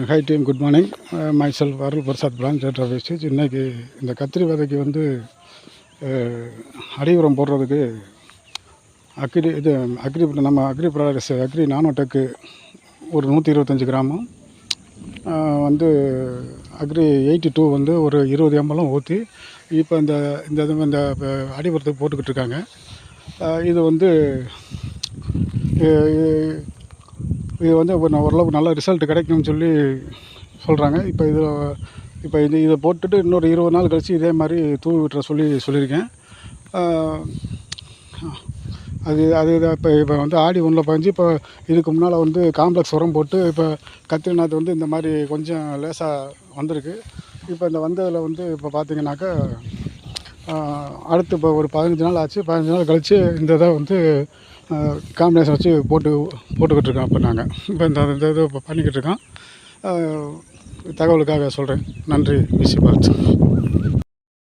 High team, good morning. Myself Arul Prasad, branch head of village. இன்றைக்கி இந்த கத்திரி விதைக்கு வந்து அடி உரம் போடுறதுக்கு நம்ம அக்ரி ப்ராடக்ட்ஸ் அக்ரி நானோடெக்கு ஒரு 125 கிராமும் வந்து அக்ரி 82 வந்து ஒரு 20 ml ஊற்றி இப்போ இந்த அடி உரத்துக்கு போட்டுக்கிட்டு இருக்காங்க. இது வந்து ஓரளவுக்கு நல்ல ரிசல்ட் கிடைக்கும்னு சொல்லி சொல்கிறாங்க. இப்போ இதை போட்டுட்டு இன்னொரு 20 நாள் கழித்து இதே மாதிரி தூவி விட்டுற சொல்லியிருக்கேன். இப்போ வந்து ஆடி 1 பதிஞ்சு, இப்போ இதுக்கு முன்னால் வந்து காம்ப்ளெக்ஸ் உரம் போட்டு இப்போ கத்திரி நாற்று வந்து இந்த மாதிரி கொஞ்சம் லேசாக வந்திருக்கு. இப்போ இந்த வந்ததில் வந்து இப்போ பார்த்திங்கனாக்கா அடுத்து இப்போ ஒரு 15 நாள் ஆச்சு. 15 நாள் கழித்து இந்த இதை வந்து காம்பினேஷன் வச்சு போட்டுக்கிட்டு இருக்கோம். இப்போ நாங்கள் இப்போ இந்த இது இப்போ பண்ணிக்கிட்டு இருக்கோம். தகவலுக்காக சொல்கிறேன். நன்றி. விஷ் பாரத்.